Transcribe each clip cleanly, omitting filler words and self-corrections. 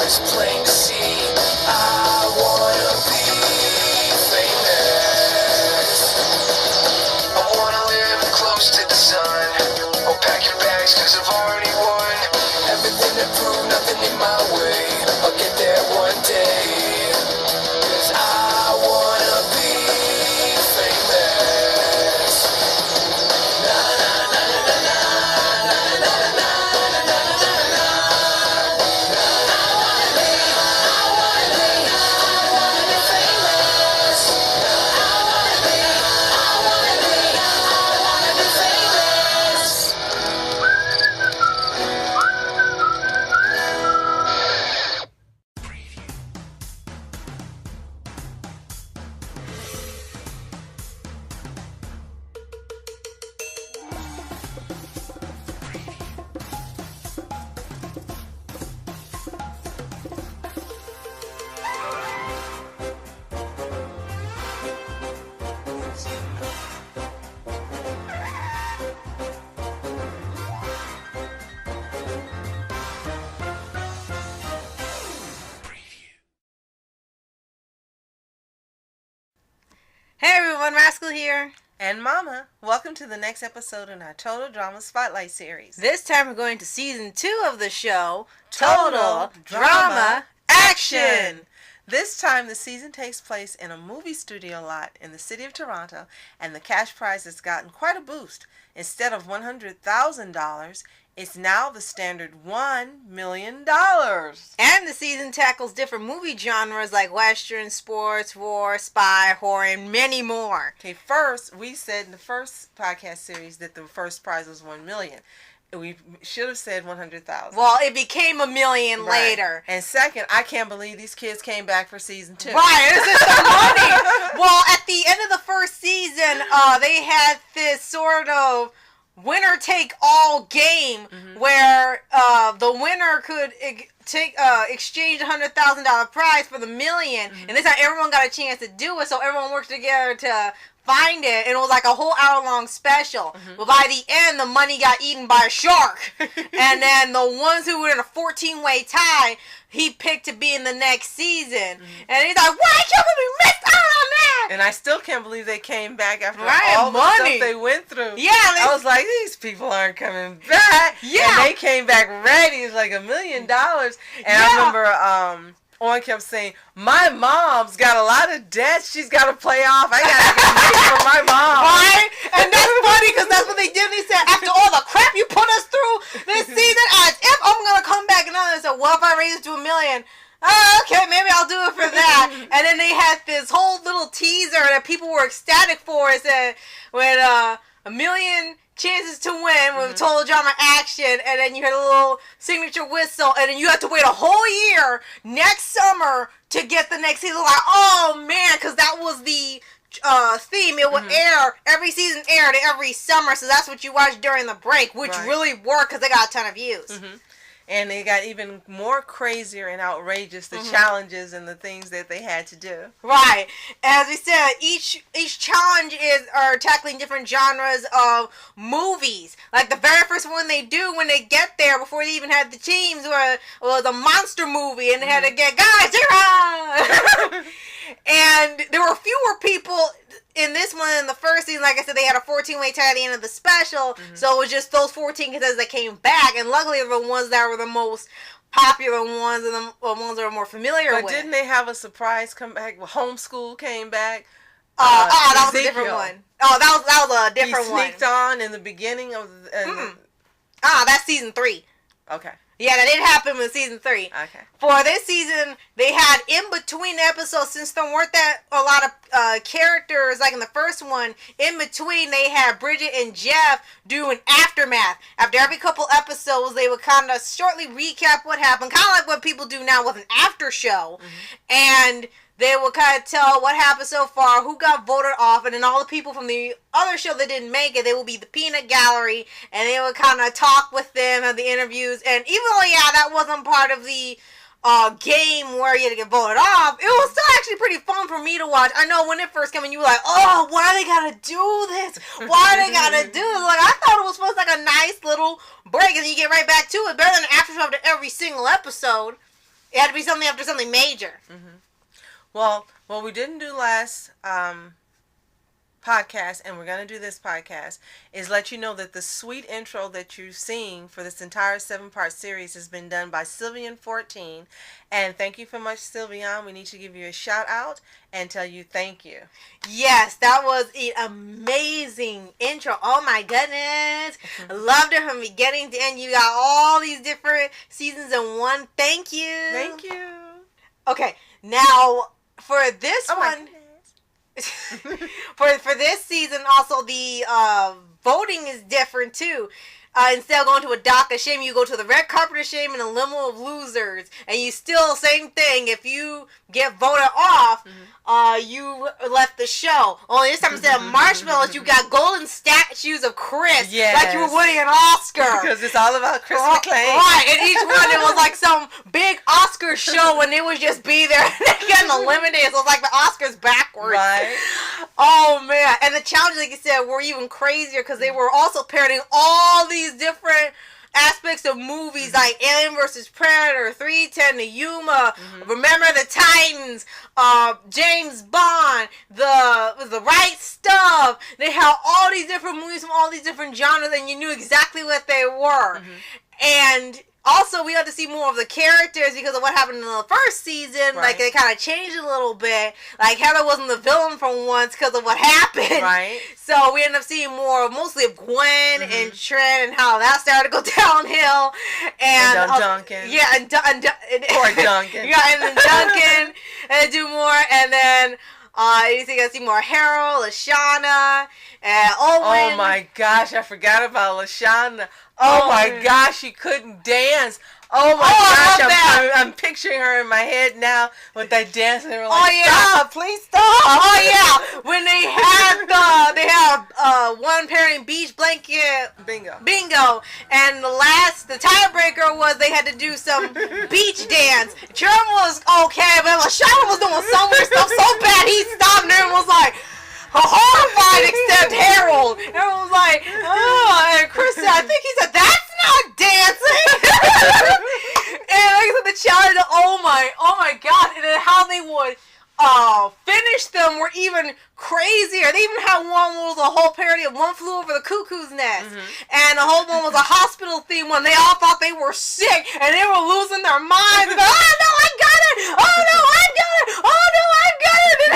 it's plain to see. I wanna be famous. I wanna live close to the sun. Oh, pack your bags, cause I've already won. Everything to prove, nothing in my way. I'll get there one day. Cause I wanna be famous. Na na na na na na na na na na na na na. I wanna be famous. I wanna be famous. Hey everyone, Rascal here. And Mama, welcome to the next episode in our Total Drama Spotlight series. This time we're going to season 2 of the show, Total Drama Action! This time the season takes place in a movie studio lot in the city of Toronto, and the cash prize has gotten quite a boost. Instead of $100,000, it's now the standard $1 million. And the season tackles different movie genres like Western, sports, war, spy, horror, and many more. Okay, first, we said in the first podcast series that the first prize was $1 million. We should have said 100,000. Well, it became $1 million Right. later. And second, I can't believe these kids came back for season 2. Right, it's just the money. Well, at the end of the first season, they had this sort of winner take all game where the winner could exchange $100,000 prize for the $1 million, and this time everyone got a chance to do it, so everyone worked together to find it, and it was like a whole hour-long special. But by the end, the money got eaten by a shark. And then the ones who were in a 14-way tie, he picked to be in the next season. And he's like, why can't we miss out on that? And I still can't believe they came back after Right, all the money. stuff they went through. Yeah, I was like, these people aren't coming back. Yeah. And they came back ready. It's like $1 million. And I remember Owen kept saying, my mom's got a lot of debt she's got to play off. I got to get money for my mom. Right? And that's funny because that's what they did. They said, after all the crap you put us through this season, as if I'm going to come back. And I said, well, if I raise it to $1 million, okay, maybe I'll do it for that. And then they had this whole little teaser that people were ecstatic for. It said, with $1 million chances to win with Total Drama Action, and then you had a little signature whistle, and then you have to wait a whole year next summer to get the next season. Like, oh man, because that was the theme. It would air, every season aired every summer, so that's what you watched during the break, which really worked because they got a ton of views. And they got even more crazier and outrageous, the challenges and the things that they had to do. Right. As we said, each challenge are tackling different genres of movies. Like the very first one they do when they get there, before they even had the teams, was a monster movie, and they had to get Godzilla. And there were fewer people in this one in the first season. Like I said, they had a 14-way tie at the end of the special, so it was just those 14 contestants that came back, and luckily they were the ones that were the most popular ones and the ones that were more familiar with. But didn't they have a surprise comeback? Homeschool came back. That was a different one. Oh, that was a different one. He sneaked on in the beginning of that's season 3. Okay. Yeah, that did happen with season 3. Okay. For this season, they had in between episodes, since there weren't that a lot of characters like in the first one. In between, they had Bridget and Jeff do an aftermath. After every couple episodes, they would kind of shortly recap what happened, kind of like what people do now with an after show, and they will kind of tell what happened so far, who got voted off, and then all the people from the other show that didn't make it, they will be the peanut gallery, and they will kind of talk with them at the interviews. And even though, that wasn't part of the game where you had to get voted off, it was still actually pretty fun for me to watch. I know when it first came in, you were like, oh, why they gotta do this? Why they gotta do this? Like, I thought it was supposed to be like a nice little break, and you get right back to it. Better than an after show after every single episode. It had to be something after something major. Well, what we didn't do last podcast, and we're going to do this podcast, is let you know that the sweet intro that you're seeing for this entire 7-part series has been done by Sylvian14. And thank you so much, Sylvian. We need to give you a shout out and tell you thank you. Yes, that was an amazing intro. Oh my goodness. Loved it from beginning to end. You got all these different seasons in one. Thank you. Thank you. Okay, now for this Oh one, for this season, also the voting is different too. Instead of going to a dock of shame, you go to the red carpet of shame and a limo of losers. And you still, same thing, if you get voted off, you left the show. Only this time instead of marshmallows, you got golden statues of Chris. Yes. Like you were winning an Oscar. Because it's all about Chris McClain. Right, and each one, it was like some big Oscar show, and it would just be there. And getting eliminated, so it was like the Oscars backwards. Right. Oh, man. And the challenges, like you said, were even crazier, because they were also parodying all these different aspects of movies like Alien vs. Predator, 310 to Yuma, Remember the Titans, James Bond, the Right Stuff. They had all these different movies from all these different genres, and you knew exactly what they were. And also, we got to see more of the characters because of what happened in the first season. Right. Like, they kind of changed a little bit. Like, Heather wasn't the villain for once because of what happened. Right. So, we ended up seeing more, mostly of Gwen and Trent and how that started to go downhill. And Duncan. Yeah, and Poor Duncan. Yeah, and then Duncan, and do more. And then, you think I see more Harold, Lashana, and Owen. Oh my gosh, I forgot about Lashana. Oh my gosh, she couldn't dance. Oh my gosh, I'm picturing her in my head now with that dance. And they were like, stop, please stop. Oh yeah, when they have one pairing beach blanket Bingo. and the tiebreaker was they had to do some beach dance. Trevor was okay, but Lashana was doing some weird stuff so bad he stopped and everyone was like horrified except Harold. Everyone was like, oh, and Chris said, I think he said, that's not dancing. And like I said, the challenge, oh my god, and then how they would finish them were even crazier. They even had one was a whole parody of One Flew Over the Cuckoo's Nest. And the whole one was a hospital theme one. They all thought they were sick and they were losing their minds. And, oh no, I got it! Oh no, I got it! Oh no, I got it!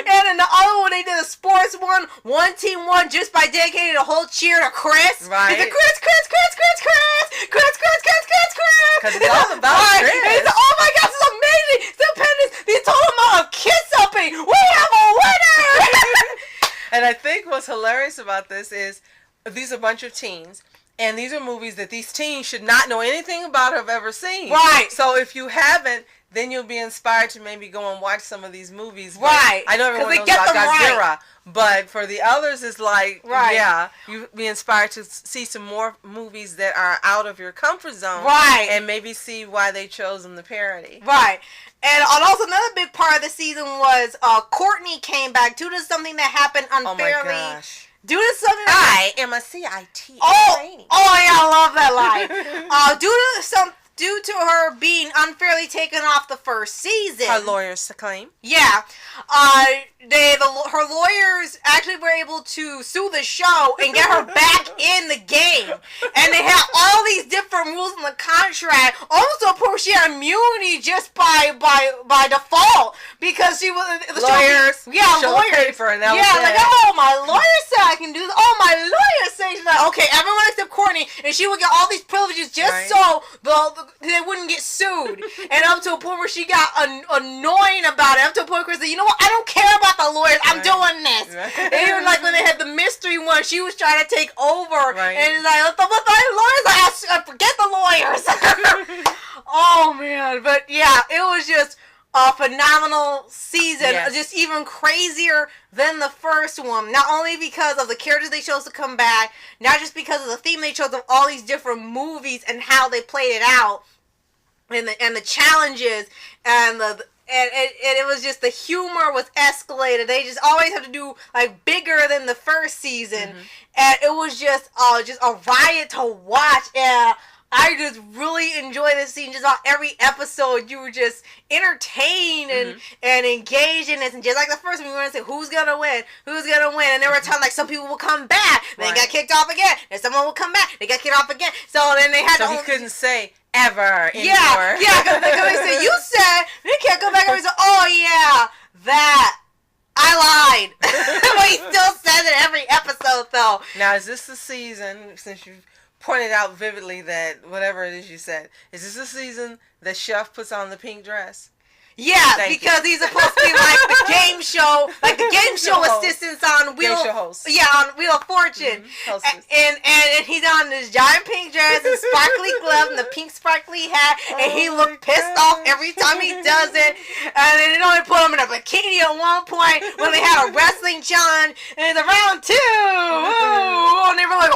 And in the other one, they did a sports one team won just by dedicating a whole cheer to Chris. Right. They said, Chris! Because it's all about Chris. And he said, oh my gosh, this is amazing! Stupendous! The total amount of kiss-upping! We have a winner! And I think what's hilarious about this is these are a bunch of teens. And these are movies that these teens should not know anything about or have ever seen. Right. So if you haven't, then you'll be inspired to maybe go and watch some of these movies. Right. I know everyone knows get about them Godzilla. right. But for the others, it's like, Right. yeah, you'll be inspired to see some more movies that are out of your comfort zone. Right. And maybe see why they chose them to parody. Right. And also another big part of the season was Courtney came back due to something that happened unfairly. Oh my gosh. Due to something I am a CIT. Oh yeah, I love that line. Due to her being unfairly taken off the first season. Her lawyers claim. Yeah. Her lawyers actually were able to sue the show and get her back in the game. And they had all these different rules in the contract. Also, of course, she had immunity just by default because she was Lawyers. lawyers. Paper and that was like, oh, my lawyer said I can do this. Oh, my lawyer said she's like, okay, everyone except Courtney, and she would get all these privileges just so they wouldn't get sued. And up to a point where she got annoying about it. Up to a point where she said, you know what? I don't care about the lawyers. I'm doing this. And even like when they had the mystery one, she was trying to take over. Right. And it's like, the lawyers, I forget the lawyers. Oh, man. But yeah, it was just a phenomenal season. Yes. Just even crazier than the first one. Not only because of the characters they chose to come back, not just because of the theme they chose of all these different movies and how they played it out. And the challenges and it was just the humor was escalated. They just always have to do like bigger than the first season, and it was just a riot to watch. And I just really enjoy this scene. Just on every episode, you were just entertained and engaged in this. And just like the first one, you were going to say, who's going to win? Who's going to win? And there were times like some people will come back. Then they got kicked off again. And someone will come back. They got kicked off again. So then they had so to... he couldn't say ever anymore. Yeah, because they said, you said, they can't go back and say, oh yeah, that... I lied. But he still says it every episode, though. Now, is this the season, since you've pointed out vividly that whatever it is you said, is this the season that Chef puts on the pink dress? Yeah, because he's supposed to be like the game show, assistants on Wheel. Game show host. Yeah, on Wheel of Fortune. And he's on this giant pink dress and sparkly glove and the pink sparkly hat, and he looked pissed off every time he does it. And then they only put him in a bikini at one point when they had a wrestling challenge, and it's round 2. Ooh, and they were like,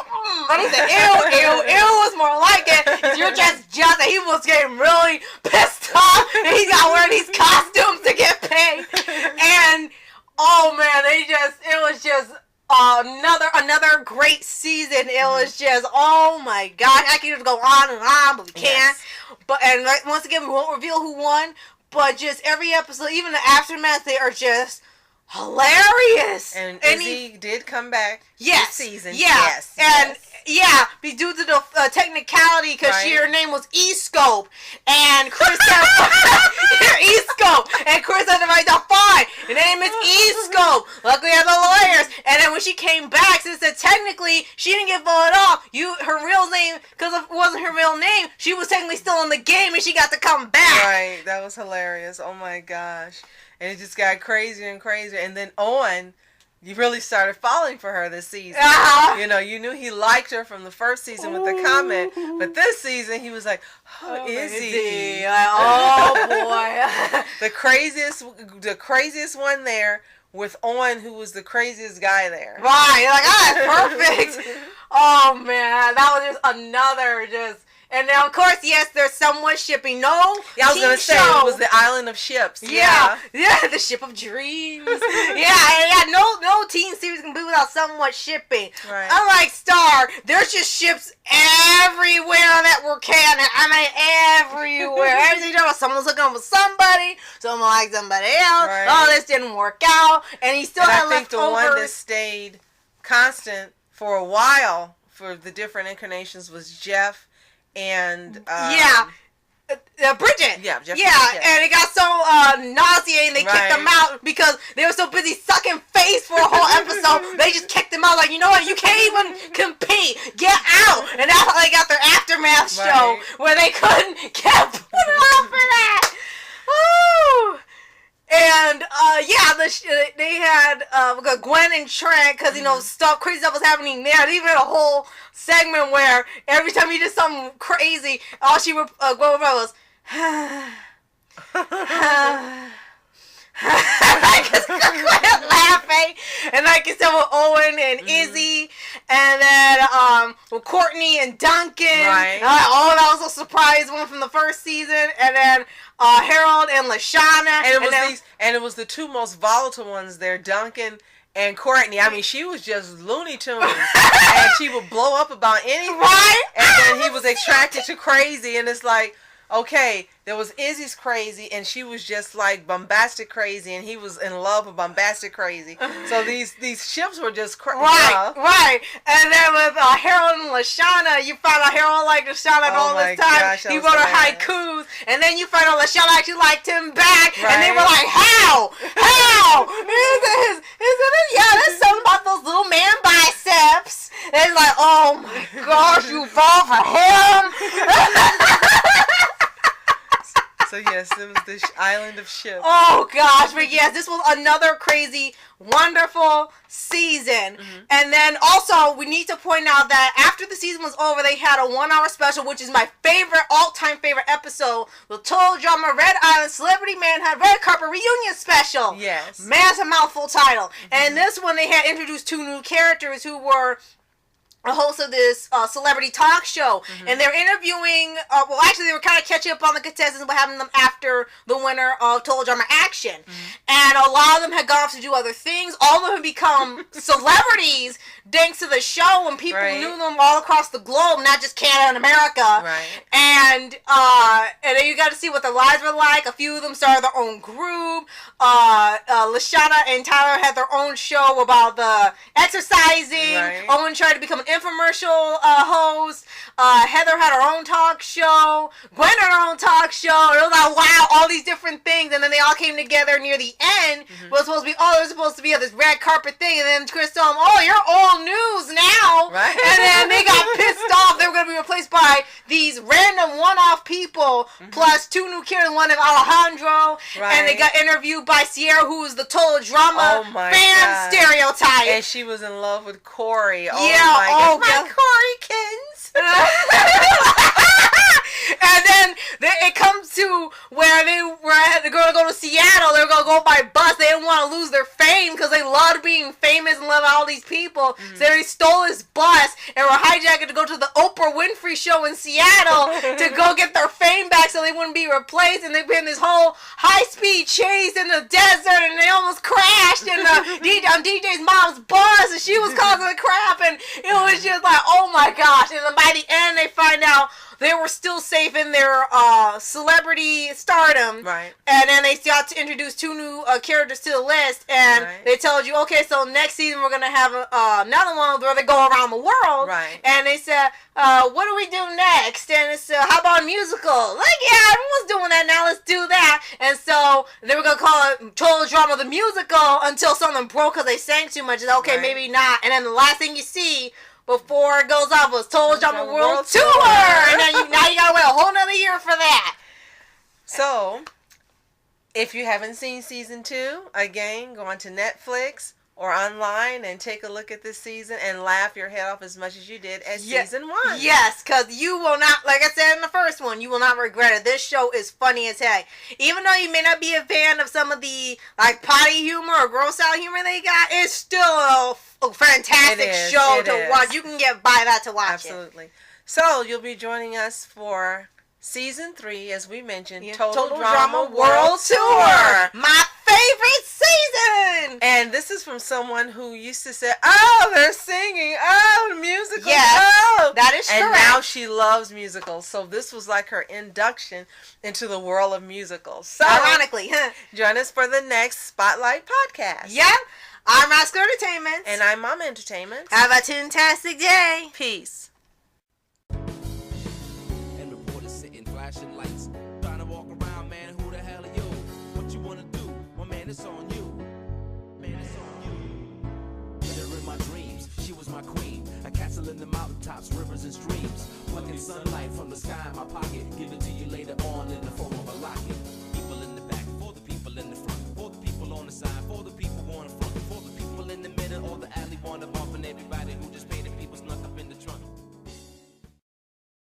and he said, ew was more like it. You're just and he was getting really pissed off, and he got wearing these costumes to get paid. And oh man, it was just another great season. It was just, oh my god, I can just go on and on, but we can't. But once again, we won't reveal who won, but just every episode, even the aftermath, they are just hilarious. And Izzy did come back this season. Due to the technicality, because her name was E-Scope, and Chris said, E-Scope, and Chris said, right now, fine, the name is E-Scope. Luckily, I have the lawyers. And then when she came back, since that technically she didn't get voted off, her real name, because it wasn't her real name, she was technically still in the game, and she got to come back. Right, that was hilarious. Oh my gosh. And it just got crazier and crazier. And then Owen, you really started falling for her this season. You know, you knew he liked her from the first season with the comment, but this season he was like, oh, Izzy. Oh boy. the craziest one there with Owen, who was the craziest guy there. Right, like, perfect. Oh man, that was just another And now, of course, yes, there's somewhat shipping. No, I was going to say, it was the island of ships. Yeah, the ship of dreams. No teen series can be without somewhat shipping. Right. Unlike Star, there's just ships everywhere on that we're canon. I mean, everywhere. Everything, someone's looking for somebody, someone likes somebody else. Right. Oh, this didn't work out. And he still had leftovers. I think the one that stayed constant for a while for the different incarnations was Jeff. And Bridget. Yeah, Jeff. And it got so nauseating they kicked them out because they were so busy sucking face for a whole episode. They just kicked them out like, you know what, you can't even compete. Get out. And that's how they got their aftermath show where they couldn't get put on for that. Woo! And they had Gwen and Trent because crazy stuff was happening there. They even had a whole segment where every time you did something crazy, all she would go over was I just quit laughing. And like I said, with Owen and Izzy, and then with Courtney and Duncan. Right. That was a surprise one from the first season, and then Harold and Lashana. And it was the two most volatile ones there, Duncan and Courtney. I mean, she was just Looney Tunes. And she would blow up about anything. Right? And then he was attracted to crazy. And it's like, okay, there was Izzy's crazy, and she was just like bombastic crazy, and he was in love with bombastic crazy. So these ships were just crazy. Right. And then with Harold and Lashana, you found out Harold liked Lashana all this time. Gosh, he wrote her haikus, and then you found out Lashana actually liked him back, and they were like, how? Isn't it? Yeah, there's something about those little man biceps. And it's like, oh my gosh, you fall for him? So yes, it was the island of ships. Oh gosh, but yes, this was another crazy, wonderful season. And then also, we need to point out that after the season was over, they had a 1 hour special, which is my all-time favorite episode, the Total Drama Red Island Celebrity Manhunt Red Carpet Reunion Special. Yes. Man, it's a mouthful title. And this one, they had introduced 2 new characters who were a host of this celebrity talk show, and they're interviewing. Well, actually, they were kind of catching up on the contestants, but having them after the winner of Total Drama Action, and a lot of them had gone off to do other things. All of them had become celebrities thanks to the show, and people knew them all across the globe, not just Canada and America. Right. And then you got to see what their lives were like. A few of them started their own group. Lashana and Tyler had their own show about the exercising. Right. Owen tried to become an infomercial host. Heather had her own talk show. Gwen had her own talk show. It was like, wow, all these different things. And then they all came together near the end. It was supposed to be, there's supposed to be this red carpet thing. And then Chris told them, you're old news now. Right. And then they got pissed off. They were going to be replaced by these random one-off people, plus two new characters, one of Alejandro. Right. And they got interviewed by Sierra, who's the Total Drama fan stereotype. And she was in love with Corey. My Corykins. And then it comes to where they were going to go to Seattle. They were going to go by bus. They didn't want to lose their fame because they loved being famous and loving all these people. So they stole his bus and were hijacked to go to the Oprah Winfrey show in Seattle to go get their fame back so they wouldn't be replaced. And they've been this whole high-speed chase in the desert, and they almost crashed on DJ's mom's bus, and she was causing the crap. And it was just like, oh my gosh. And then by the end, they find out they were still safe in their celebrity stardom. Right. And then they got to introduce two new characters to the list. And they told you, okay, so next season we're going to have another one where they go around the world. Right. And they said, what do we do next? And it's, how about a musical? Like, yeah, everyone's doing that now. Let's do that. And so they were going to call it Total Drama the Musical until something broke because they sang too much. Okay, maybe not. And then the last thing you see before it goes off was Total Drama World Tour. And then now you got to wait a whole nother year for that. So, if you haven't seen season 2, again, go onto Netflix or online and take a look at this season and laugh your head off as much as you did at season 1. Yes, because you will not, like I said in the first one, you will not regret it. This show is funny as heck. Even though you may not be a fan of some of the like potty humor or gross out humor they got, it's still a fantastic show to watch. You can get by that to watch it. Absolutely. So, you'll be joining us for season 3, as we mentioned, Total Drama World Tour. My favorite season. And this is from someone who used to say, they're singing, musicals. Yes, that is correct. And now she loves musicals. So this was like her induction into the world of musicals. So, ironically, join us for the next Spotlight podcast. Yeah. I'm Rascal Entertainment. And I'm Mama Entertainment. Have a fantastic day. Peace. And reporters sitting flashing lights, trying to walk around, man, who the hell are you? What you wanna do? My man, it's on you. Man, it's on you. Hit her in my dreams, she was my queen. A castle in the mountaintops, rivers and streams. Plucking sunlight from the sky in my pocket, give it to you.